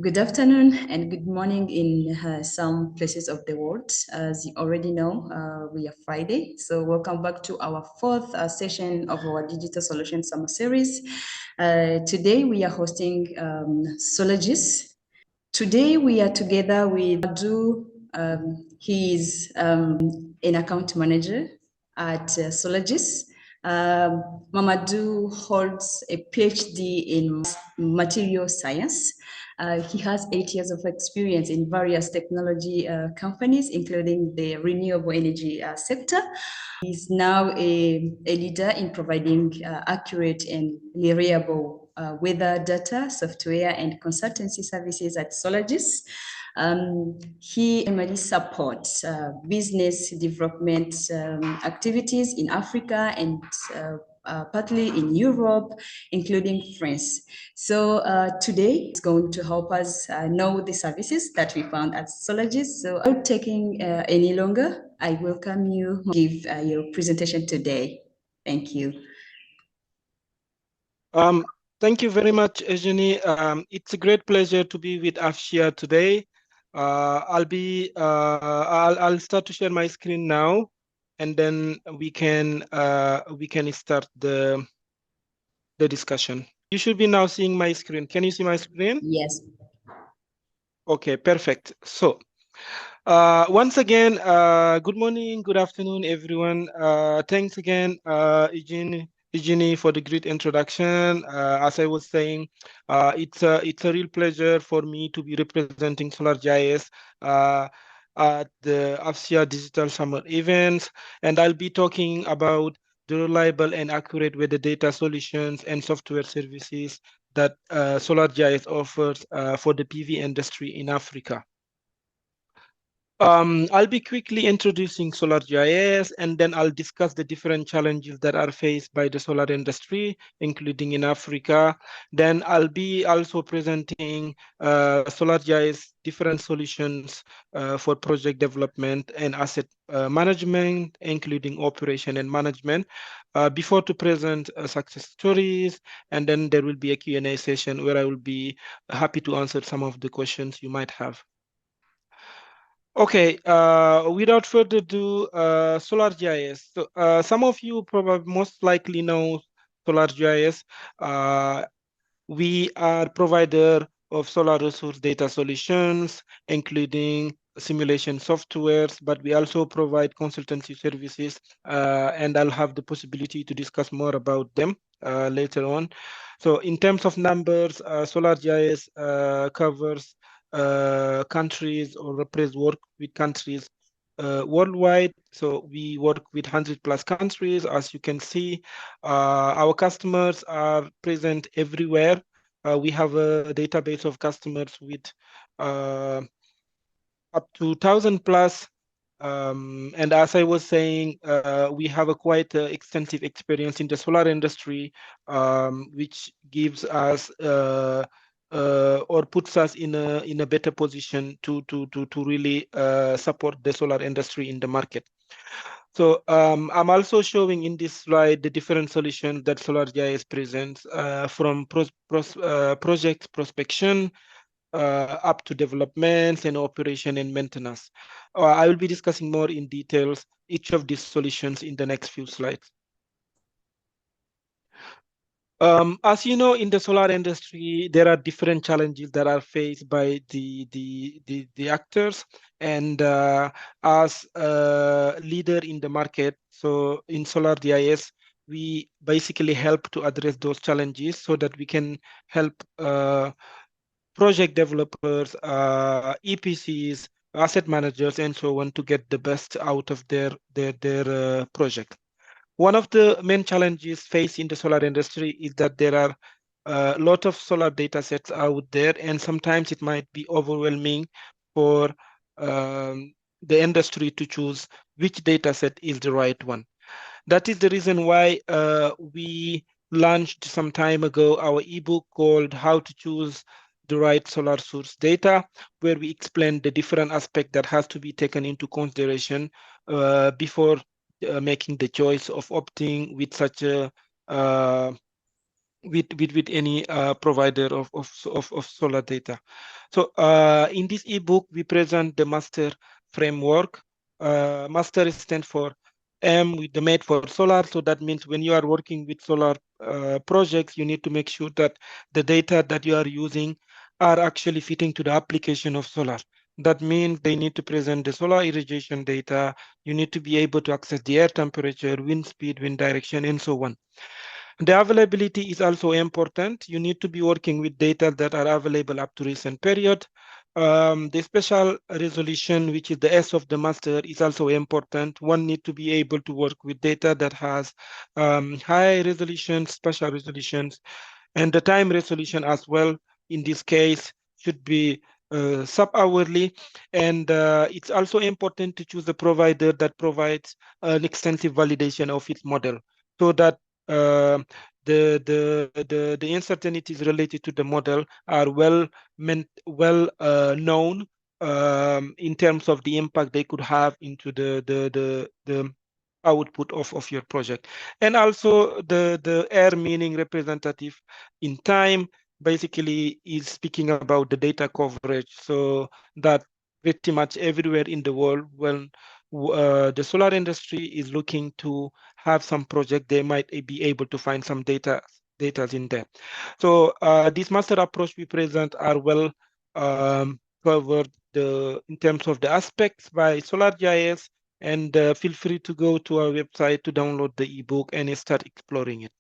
Good afternoon and good morning in some places of the world. As you already know, we are Friday. So welcome back to our fourth session of our Digital Solution Summer Series. Today we are hosting Solgis. Today we are together with Adu. He is an account manager at Solgis. Mamadou holds a PhD in material science. He has 8 years of experience in various technology companies, including the renewable energy sector. He's now a leader in providing accurate and reliable weather data, software, and consultancy services at Solgis. He primarily supports business development activities in Africa and partly in Europe, including France. So today it's going to help us know the services that we found at Solgis. So without taking any longer, I welcome you to give your presentation today. Thank you. Thank you very much, Eugenie. It's a great pleasure to be with Afshia today. I'll start to share my screen now, and then we can start the discussion. You should be now seeing my screen. Can you see my screen? Yes. Okay, perfect. So once again, good morning, good afternoon, everyone. Thanks again, Eugenie, for the great introduction. As I was saying, it's a real pleasure for me to be representing SolarGIS at the AFSIA Digital Summer Events, and I'll be talking about the reliable and accurate weather data solutions and software services that SolarGIS offers for the PV industry in Africa. I'll be quickly introducing SolarGIS, and then I'll discuss the different challenges that are faced by the solar industry, including in Africa. Then I'll be also presenting SolarGIS different solutions for project development and asset management, including operation and management, before to present success stories. And then there will be a Q&A session where I will be happy to answer some of the questions you might have. Okay, without further ado, SolarGIS. So, some of you probably most likely know SolarGIS. We are provider of solar resource data solutions, including simulation softwares, but we also provide consultancy services, and I'll have the possibility to discuss more about them later on. So in terms of numbers, SolarGIS covers countries or work with countries worldwide. So we work with 100+ countries. As you can see, our customers are present everywhere. We have a database of customers with up to 1,000+. And as I was saying, we have a quite extensive experience in the solar industry, which gives us or puts us in a better position to really support the solar industry in the market. So I'm also showing in this slide the different solutions that SolarGIS presents, from project prospection up to development and operation and maintenance. I will be discussing more in details each of these solutions in the next few slides. As you know, in the solar industry, there are different challenges that are faced by the actors. And as a leader in the market, so in SolarGIS, we basically help to address those challenges so that we can help project developers, EPCs, asset managers, and so on to get the best out of their project. One of the main challenges faced in the solar industry is that there are a lot of solar data sets out there, and sometimes it might be overwhelming for the industry to choose which data set is the right one. That is the reason why we launched some time ago our ebook called How to Choose the Right Solar Source Data, where we explain the different aspects that has to be taken into consideration before making the choice of opting with such a with any provider of solar data. So in this ebook, we present the master framework. Master stands for M with the made for solar. So that means when you are working with solar projects, you need to make sure that the data that you are using are actually fitting to the application of solar. That means they need to present the solar irrigation data. You need to be able to access the air temperature, wind speed, wind direction, and so on. The availability is also important. You need to be working with data that are available up to recent period. The special resolution, which is the S of the master, is also important. One need to be able to work with data that has high resolution, special resolutions, and the time resolution as well. In this case, should be sub-hourly. And it's also important to choose a provider that provides an extensive validation of its model so that uh, the uncertainties related to the model are well known in terms of the impact they could have into the output of your project. And also the air meaning representative in time basically is speaking about the data coverage, so that pretty much everywhere in the world when the solar industry is looking to have some project, they might be able to find some data in there. So this master approach we present are well covered in terms of the aspects by SolarGIS, and feel free to go to our website to download the ebook and start exploring it.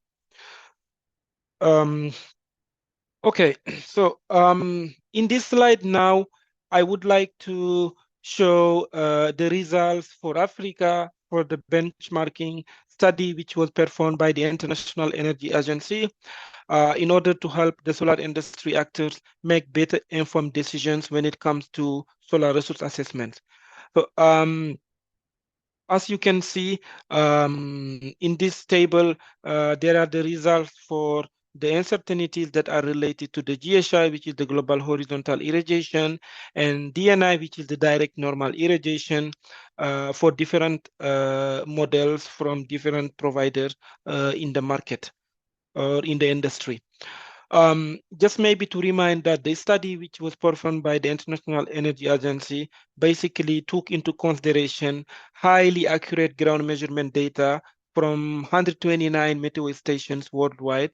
Um, okay, so in this slide now, I would like to show the results for Africa for the benchmarking study which was performed by the International Energy Agency in order to help the solar industry actors make better informed decisions when it comes to solar resource assessment. So as you can see in this table, there are the results for the uncertainties that are related to the GHI, which is the global horizontal irrigation, and DNI, which is the direct normal irrigation for different models from different providers in the market or in the industry. Just maybe to remind that the study which was performed by the International Energy Agency basically took into consideration highly accurate ground measurement data from 129 meteor stations worldwide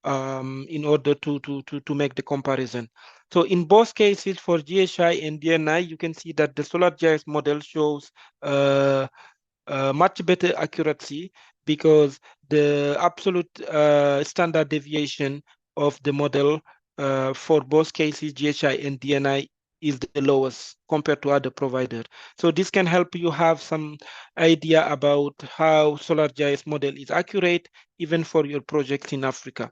in order to make the comparison. So in both cases for GHI and DNI, you can see that the solar GIS model shows uh, much better accuracy because the absolute standard deviation of the model for both cases, GHI and DNI, is the lowest compared to other providers. So this can help you have some idea about how SolarGIS model is accurate even for your projects in Africa.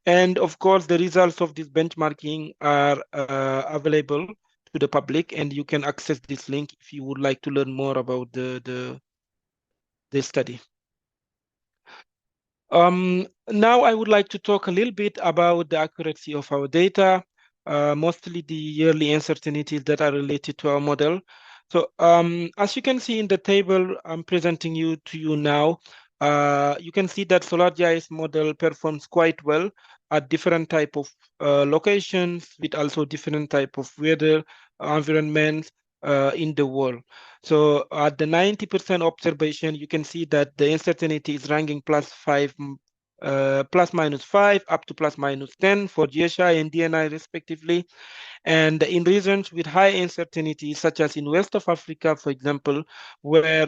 And of course, the results of this benchmarking are available to the public, and you can access this link if you would like to learn more about the study. Now I would like to talk a little bit about the accuracy of our data, mostly the yearly uncertainties that are related to our model. So as you can see in the table I'm presenting to you now, you can see that SolarGIS model performs quite well at different type of locations with also different type of weather environments in the world. So at the 90% observation, you can see that the uncertainty is ranking plus minus 5 up to plus minus 10 for GHI and DNI respectively. And in regions with high uncertainty, such as in west of Africa, for example, where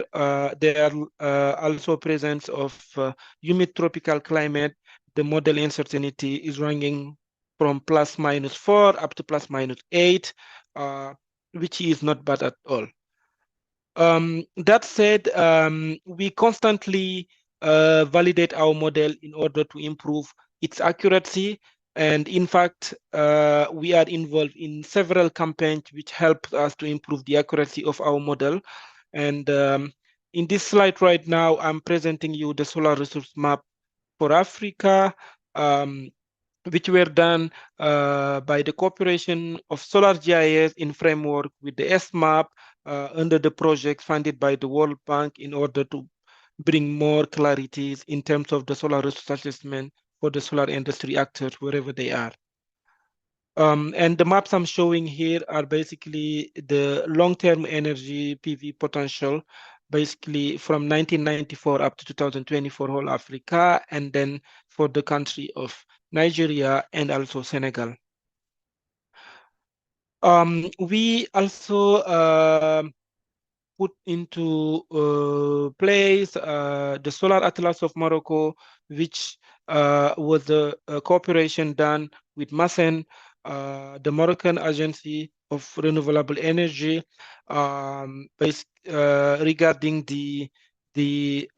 there are also presence of humid tropical climate, the model uncertainty is ranging from plus minus 4 up to plus minus 8, which is not bad at all. That said, we constantly validate our model in order to improve its accuracy. And in fact, we are involved in several campaigns which help us to improve the accuracy of our model. And in this slide right now, I'm presenting you the solar resource map for Africa. Which were done by the cooperation of SolarGIS in framework with the SMAP under the project funded by the World Bank in order to bring more clarities in terms of the solar resource assessment for the solar industry actors wherever they are. And the maps I'm showing here are basically the long-term energy PV potential, basically from 1994 up to 2020 for whole Africa, and then for the country of Nigeria and also Senegal. We also put into place the Solar Atlas of Morocco, which was a cooperation done with MASEN, the Moroccan Agency of Renewable Energy, regarding the the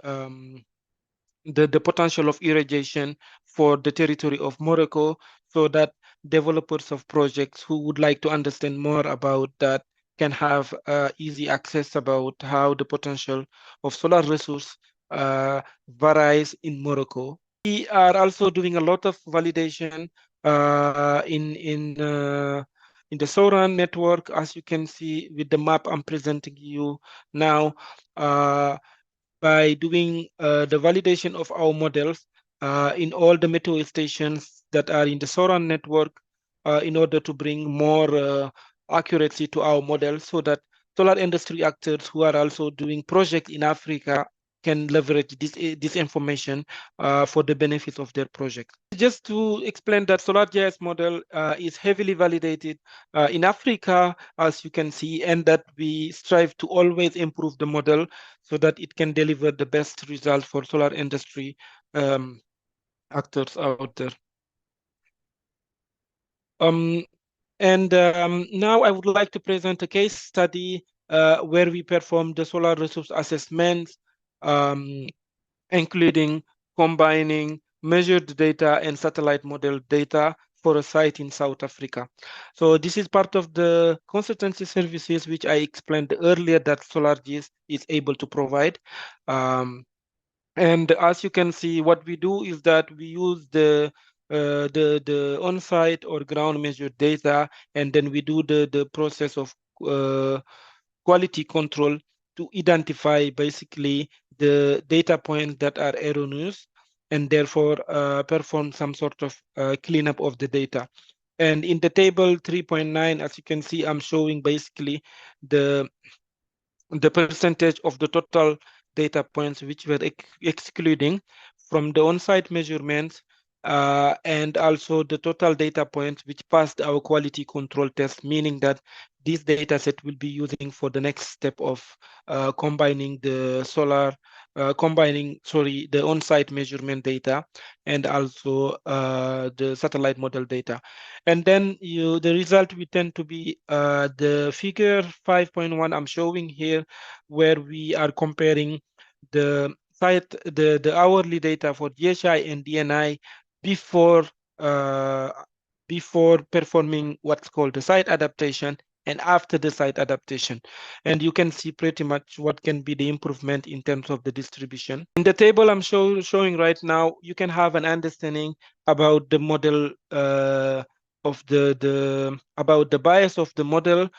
potential of irrigation for the territory of Morocco, so that developers of projects who would like to understand more about that can have easy access about how the potential of solar resource varies in Morocco. We are also doing a lot of validation in the Soran network, as you can see with the map I'm presenting you now. By doing the validation of our models in all the meteo stations that are in the Soran network in order to bring more accuracy to our models, so that solar industry actors who are also doing projects in Africa can leverage this information for the benefit of their project. Just to explain that SolarGIS model is heavily validated in Africa, as you can see, and that we strive to always improve the model so that it can deliver the best result for solar industry actors out there. Now I would like to present a case study where we performed the solar resource assessments, including combining measured data and satellite model data for a site in South Africa. So this is part of the consultancy services which I explained earlier that SolarGIS is able to provide. And as you can see, what we do is that we use the on-site or ground measured data, and then we do the process of quality control to identify basically the data points that are erroneous, and therefore perform some sort of cleanup of the data. And in the table 3.9, as you can see, I'm showing basically the percentage of the total data points which were excluding from the on-site measurements, and also the total data points which passed our quality control test, meaning that this data set will be using for the next step of combining the the on-site measurement data and also the satellite model data. And then the result will tend to be the figure 5.1 I'm showing here, where we are comparing the hourly data for DHI and DNI before uh, before performing what's called the site adaptation and after the site adaptation. And you can see pretty much what can be the improvement in terms of the distribution. In the table I'm showing right now, you can have an understanding about the model of about the bias of the model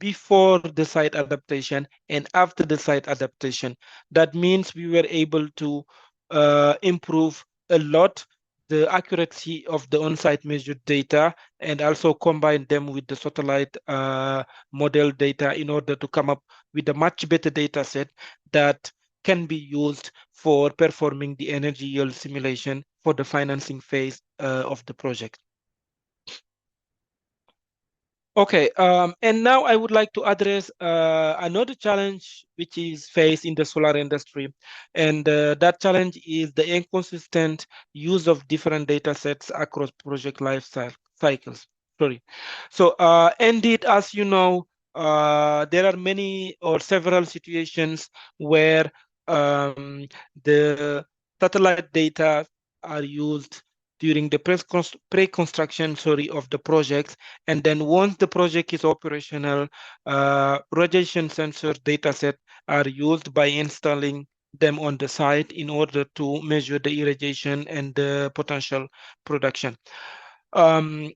before the site adaptation and after the site adaptation. That means we were able to improve a lot the accuracy of the on-site measured data, and also combine them with the satellite model data in order to come up with a much better data set that can be used for performing the energy yield simulation for the financing phase of the project. Okay, and now I would like to address another challenge which is faced in the solar industry, and that challenge is the inconsistent use of different data sets across project life cycles. Sorry. So, indeed, as you know, there are many or several situations where um, the satellite data are used during the pre-construction, of the project, and then once the project is operational, radiation sensor dataset are used by installing them on the site in order to measure the irrigation and the potential production. Um,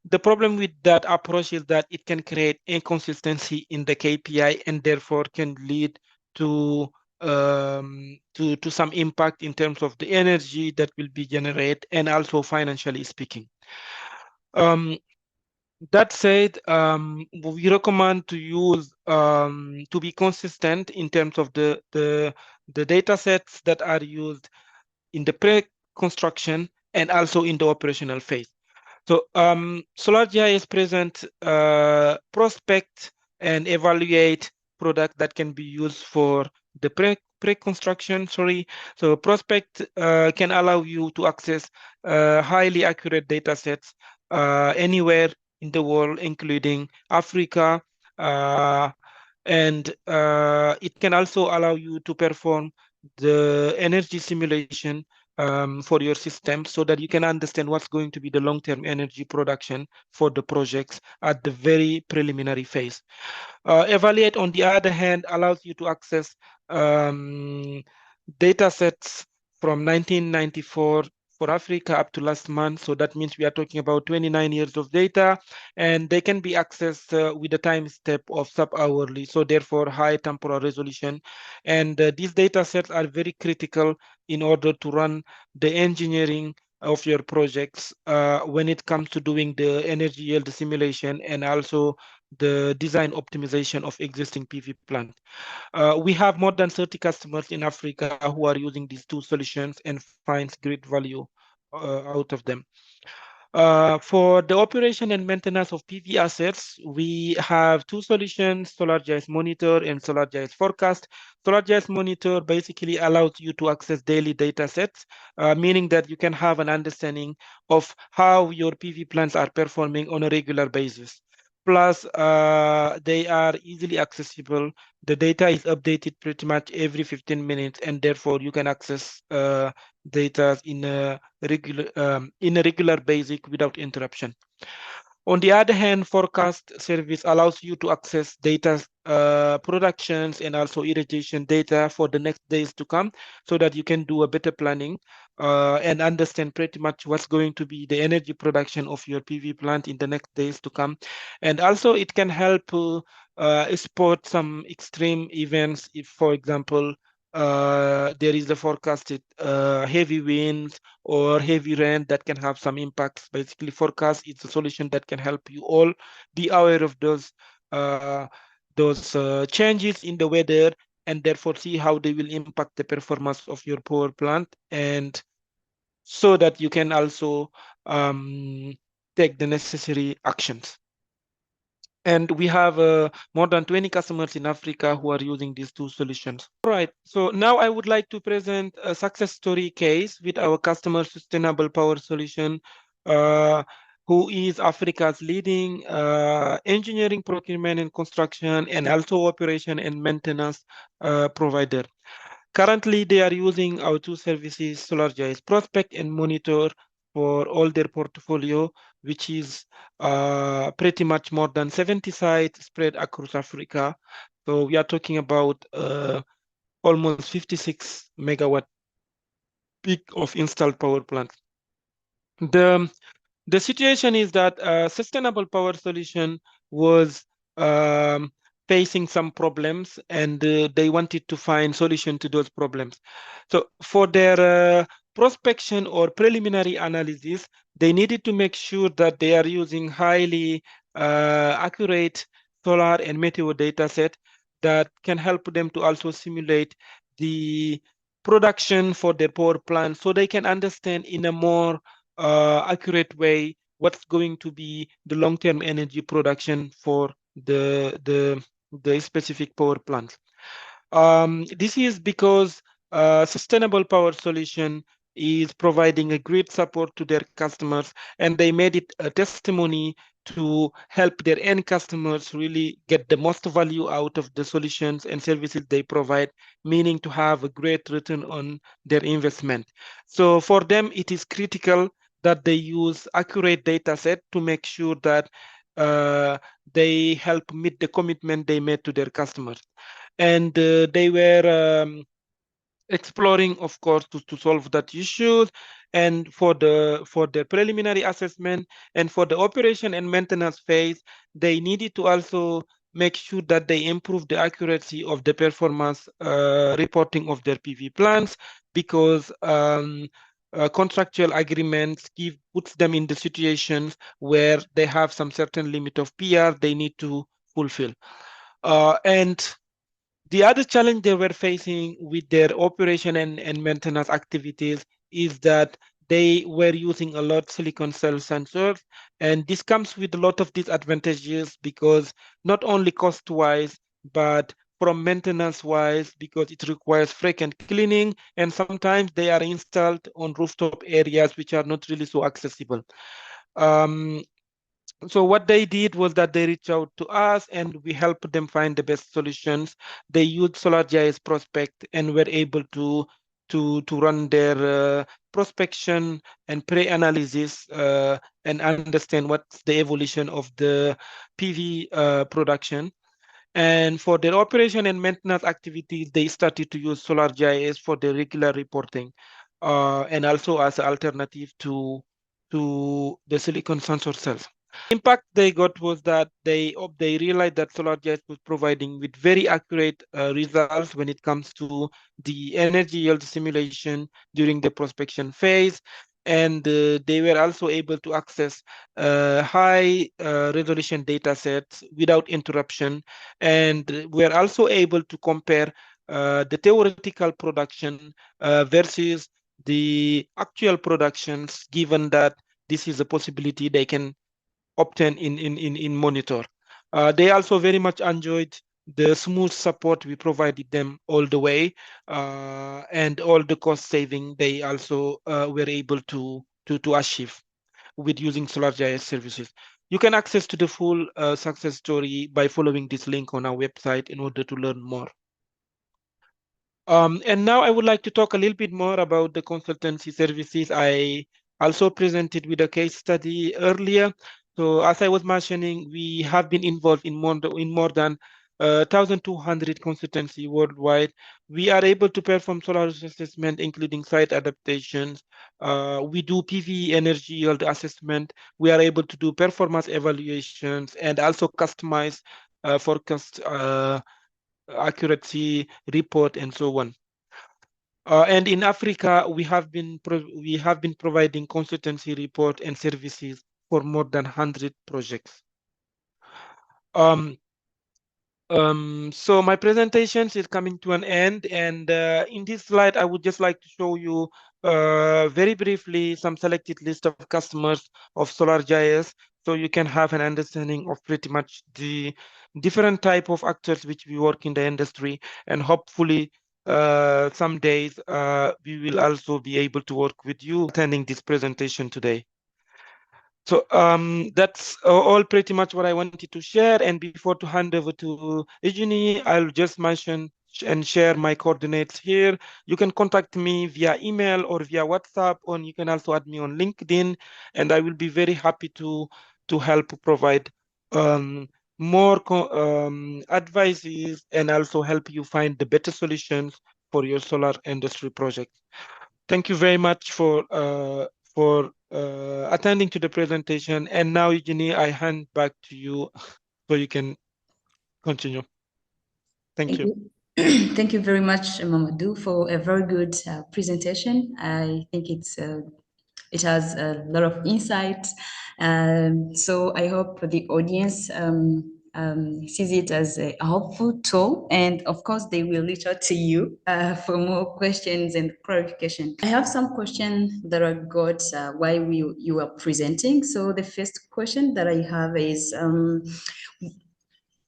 the problem with that approach is that it can create inconsistency in the KPI and therefore can lead to to some impact in terms of the energy that will be generated and also financially speaking. Um, that said, we recommend to use to be consistent in terms of the data sets that are used in the pre-construction and also in the operational phase. So SolarGIS present prospect and evaluate product that can be used for the pre-construction. Sorry, so prospect can allow you to access highly accurate data sets anywhere in the world, including Africa, uh, and it can also allow you to perform the energy simulation for your system so that you can understand what's going to be the long-term energy production for the projects at the very preliminary phase. Evaluate, on the other hand, allows you to access um, data sets from 1994 for Africa up to last month. So that means we are talking about 29 years of data, and they can be accessed with a time step of sub-hourly, so therefore high temporal resolution. And these data sets are very critical in order to run the engineering of your projects when it comes to doing the energy yield simulation and also the design optimization of existing PV plant. We have more than 30 customers in Africa who are using these two solutions and finds great value out of them. For the operation and maintenance of PV assets, we have two solutions, SolarGIS Monitor and SolarGIS Forecast. SolarGIS Monitor basically allows you to access daily data sets, meaning that you can have an understanding of how your PV plants are performing on a regular basis. Plus, they are easily accessible. The data is updated pretty much every 15 minutes, and therefore you can access data in a regular basic without interruption. On the other hand, forecast service allows you to access data productions and also irrigation data for the next days to come so that you can do a better planning and understand pretty much what's going to be the energy production of your PV plant in the next days to come. And also it can help spot some extreme events if, for example, there is a forecasted heavy winds or heavy rain that can have some impacts. Basically, forecast is a solution that can help you all be aware of those changes in the weather and therefore see how they will impact the performance of your power plant, and so that you can also take the necessary actions. And we have more than 20 customers in Africa who are using these two solutions. All right, so now I would like to present a success story case with our customer Sustainable Power Solution, who is Africa's leading engineering, procurement, and construction, and also operation and maintenance provider. Currently, they are using our two services, SolarGIS Prospect and Monitor, for all their portfolio, which is pretty much more than 70 sites spread across Africa. So we are talking about almost 56 megawatt peak of installed power plants. The the situation is that sustainable power solution was um, facing some problems, and they wanted to find solution to those problems. So for their prospection or preliminary analysis, they needed to make sure that they are using highly accurate solar and meteor data set that can help them to also simulate the production for their power plant so they can understand in a more accurate way what's going to be the long-term energy production for the specific power plant. This is because sustainable power solution is providing a great support to their customers, and they made it a testimony to help their end customers really get the most value out of the solutions and services they provide, meaning to have a great return on their investment. So for them, it is critical that they use accurate data set to make sure that they help meet the commitment they made to their customers. And they were exploring, of course, to solve that issue. And for the preliminary assessment and for the operation and maintenance phase, they needed to also make sure that they improve the accuracy of the performance reporting of their PV plants, because contractual agreements puts them in the situations where they have some certain limit of PR they need to fulfill. And the other challenge they were facing with their operation and maintenance activities is that they were using a lot silicon cell sensors, and this comes with a lot of disadvantages, because not only cost wise, but from maintenance wise, because it requires frequent cleaning, and sometimes they are installed on rooftop areas which are not really so accessible. Um, so what they did was that they reached out to us and we helped them find the best solutions. They used SolarGIS Prospect and were able to run their prospection and pre-analysis and understand what's the evolution of the PV production. And for their operation and maintenance activities, they started to use SolarGIS for the regular reporting, and also as an alternative to the silicon sensor cells. Impact they got was that they realized that SolarGIS was providing with very accurate results when it comes to the energy yield simulation during the prospection phase, and they were also able to access high resolution data sets without interruption, and we are also able to compare the theoretical production versus the actual productions, given that this is a possibility they can obtain in monitor. They also very much enjoyed the smooth support we provided them all the way, and all the cost saving they also were able to achieve with using SolarGIS services. You can access to the full success story by following this link on our website in order to learn more. And now I would like to talk a little bit more about the consultancy services. I also presented with a case study earlier. So as I was mentioning, we have been involved in more than 1,200 consultancy worldwide. We are able to perform solar assessment, including site adaptations. We do PV energy yield assessment. We are able to do performance evaluations and also customize forecast accuracy report and so on. And in Africa, we have been providing consultancy report and services for more than 100 projects. Um, so my presentation is coming to an end, and in this slide, I would just like to show you very briefly some selected list of customers of SolarGIS, so you can have an understanding of pretty much the different type of actors which we work in the industry, and hopefully some days we will also be able to work with you attending this presentation today. So that's all pretty much what I wanted to share. And before to hand over to Eugenie, I'll just mention and share my coordinates here. You can contact me via email or via WhatsApp, or you can also add me on LinkedIn, and I will be very happy to help provide um, more advices and also help you find the better solutions for your solar industry project. Thank you very much for attending to the presentation. And now, Eugenie, I hand back to you so you can continue. Thank Thank you. you. Thank you very much, Mamadou, for a very good presentation. I think it has a lot of insights. So I hope the audience sees it as a helpful tool. And of course, they will reach out to you for more questions and clarification. I have some questions that I got while you were presenting. So the first question that I have is,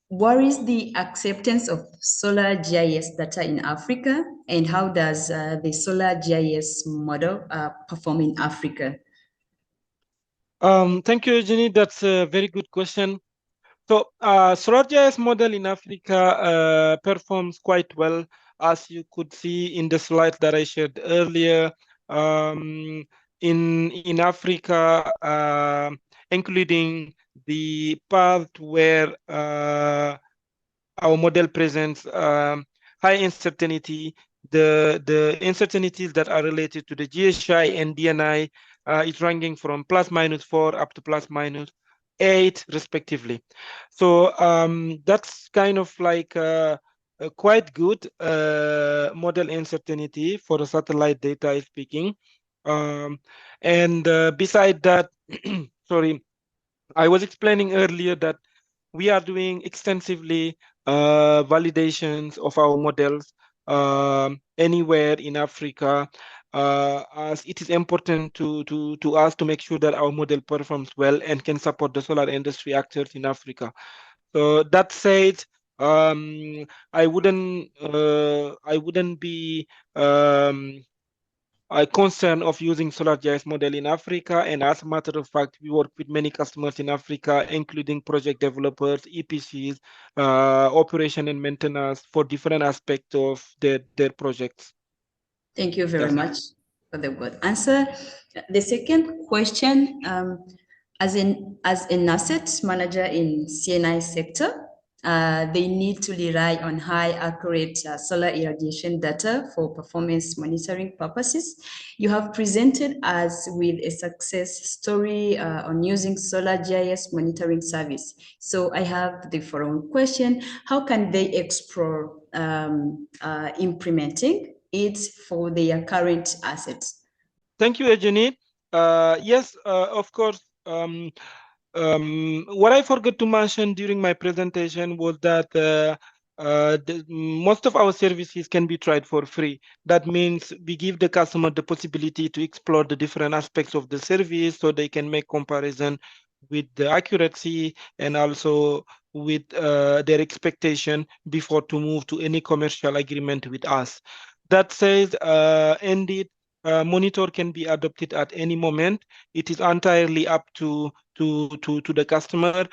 what is the acceptance of solar GIS data in Africa, and how does the solar GIS model perform in Africa? Thank you, Eugenie. That's a very good question. So, SolarGIS model in Africa performs quite well, as you could see in the slide that I shared earlier. Um, in Africa, including the part where our model presents high uncertainty. The uncertainties that are related to the GSI and DNI is ranging from ±4 up to ±. 8 respectively. So that's kind of like a quite good model uncertainty for the satellite data speaking. Um, and beside that, sorry, I was explaining earlier that we are doing extensively validations of our models anywhere in Africa, as it is important to us to make sure that our model performs well and can support the solar industry actors in Africa. So that said, I wouldn't be concern of using Solar GIS model in Africa. And as a matter of fact, we work with many customers in Africa, including project developers, EPCs, operation and maintenance for different aspects of their projects. Thank you very That's it. much for the good answer. The second question, as an asset manager in CNI sector, they need to rely on high accurate solar irradiation data for performance monitoring purposes. You have presented us with a success story on using solar GIS monitoring service. So I have the following question: how can they explore implementing it for their current assets? Thank you, Eugenie. Yes, of course. What I forgot to mention during my presentation was that most of our services can be tried for free. That means we give the customer the possibility to explore the different aspects of the service so they can make comparison with the accuracy and also with their expectation before to move to any commercial agreement with us. That says, indeed, monitor can be adopted at any moment. It is entirely up to the customer.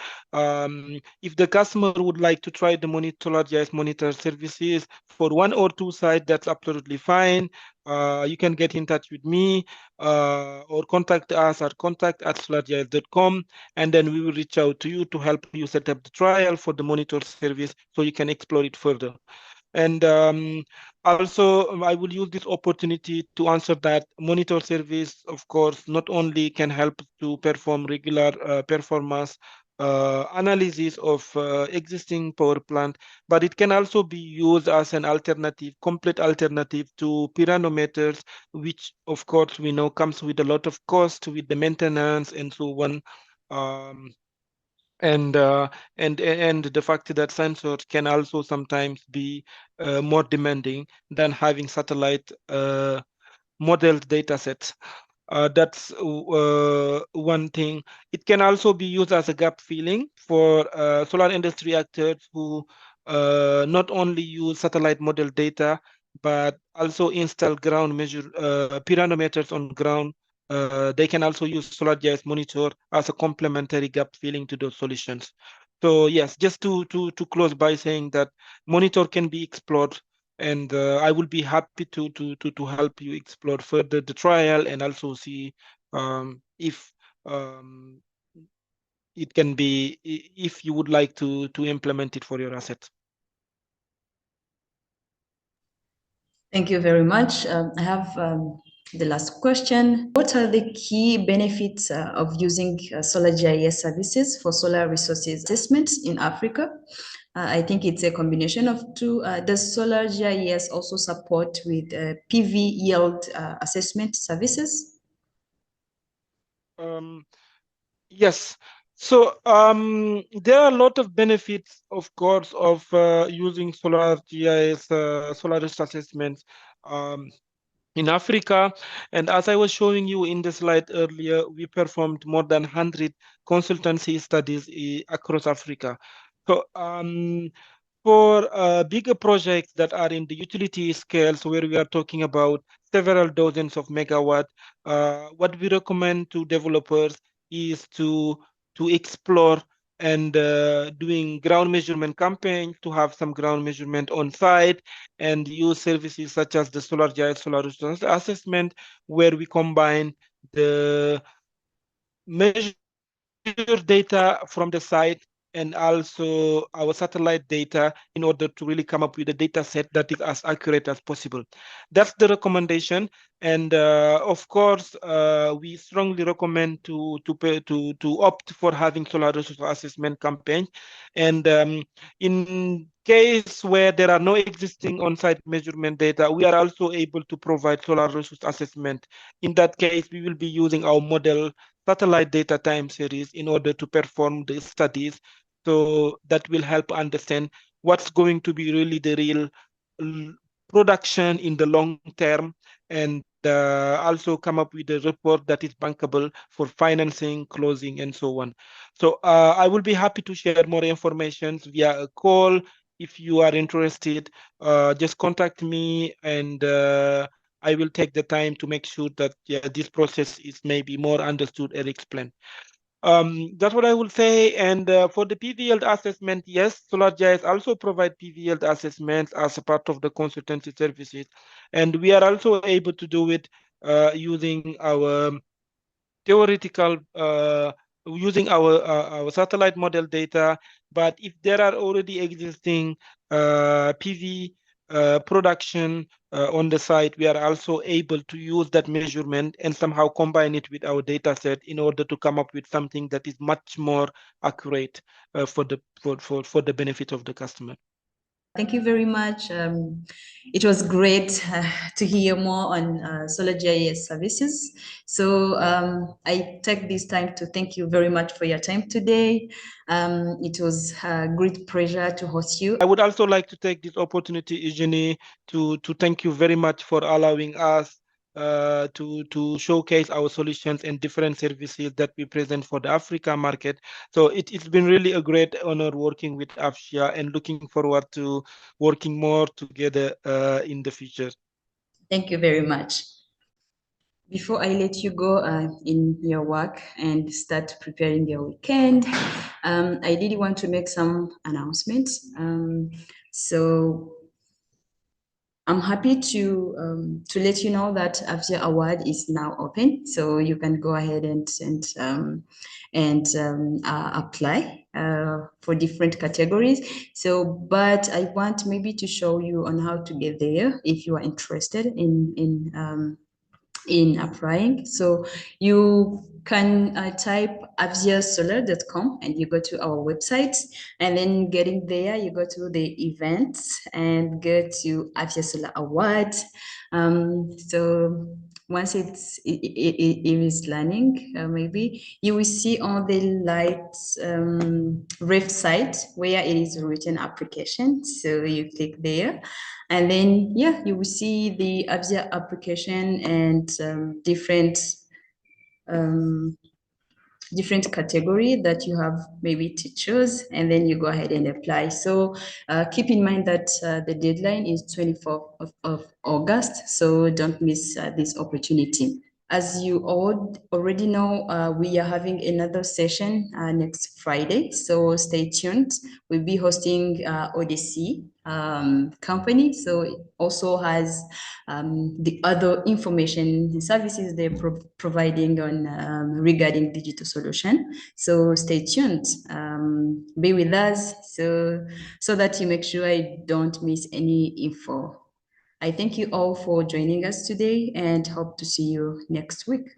If the customer would like to try the GIS monitor services for one or two sites, that's absolutely fine. You can get in touch with me or contact us at contact@solargis.com, and then we will reach out to you to help you set up the trial for the monitor service so you can explore it further. And also, I will use this opportunity to answer that monitor service, of course, not only can help to perform regular performance analysis of existing power plant, but it can also be used as an alternative, complete alternative to pyranometers, which of course we know comes with a lot of cost with the maintenance and so on. Um, and and the fact that sensors can also sometimes be more demanding than having satellite modeled data sets. That's one thing. It can also be used as a gap filling for solar industry actors who not only use satellite model data, but also install ground measure pyranometers on ground. They can also use Solar GIS Monitor as a complementary gap filling to those solutions. So yes, just to close by saying that Monitor can be explored, and I will be happy to help you explore further the trial and also see if um, it can be if you would like to implement it for your asset. Thank you very much. I have the last question. What are the key benefits of using solar GIS services for solar resources assessments in Africa? I think it's a combination of two. Does solar GIS also support with PV yield assessment services? Um, yes. So there are a lot of benefits, of course, of using solar GIS, solar risk assessments. Um, in Africa. And as I was showing you in the slide earlier, we performed more than 100 consultancy studies across Africa. So for bigger projects that are in the utility scales, where we are talking about several dozens of megawatt, what we recommend to developers is to explore and doing ground measurement campaigns to have some ground measurement on site and use services such as the Solar GIS Solar Resource Assessment, where we combine the measure data from the site and also our satellite data in order to really come up with a data set that is as accurate as possible. That's the recommendation. And of course, we strongly recommend to opt for having solar resource assessment campaign. And in case where there are no existing on-site measurement data, we are also able to provide solar resource assessment. In that case, we will be using our model satellite data time series in order to perform the studies. So that will help understand what's going to be really the real production in the long term, and also come up with a report that is bankable for financing, closing, and so on. So I will be happy to share more information via a call. If you are interested, just contact me, and I will take the time to make sure that this process is maybe more understood and explained. That's what I will say. And for the PV yield assessment, yes, SolarGIS also provide PV yield assessments as a part of the consultancy services. And we are also able to do it using our theoretical, using our satellite model data. But if there are already existing PV production on the site, we are also able to use that measurement and somehow combine it with our data set in order to come up with something that is much more accurate for the benefit of the customer. Thank you very much. It was great to hear more on SolarGIS services. So I take this time to thank you very much for your time today. It was a great pleasure to host you. I would also like to take this opportunity, Eugenie, to thank you very much for allowing us to showcase our solutions and different services that we present for the Africa market. So it's been really a great honor working with AFSIA, and looking forward to working more together in the future. Thank you very much. Before I let you go in your work and start preparing your weekend, I did want to make some announcements. So I'm happy to let you know that AFSIA Award is now open, so you can go ahead and apply for different categories. So, but I want maybe to show you on how to get there if you are interested in applying. So you can type avziasolar.com and you go to our website, and then getting there you go to the events and go to Avzia Solar Award. So once it is learning, maybe you will see on the light website where it is written application. So you click there, and then yeah, you will see the ABSIA application and um, different category that you have maybe to choose, and then you go ahead and apply. So keep in mind that the deadline is 24th of August, so don't miss this opportunity. As you all already know, we are having another session next Friday, so stay tuned. We'll be hosting Odyssey company, so it also has the other information and services they're providing on regarding digital solution. So stay tuned, be with us, so that you make sure you don't miss any info. I thank you all for joining us today and hope to see you next week.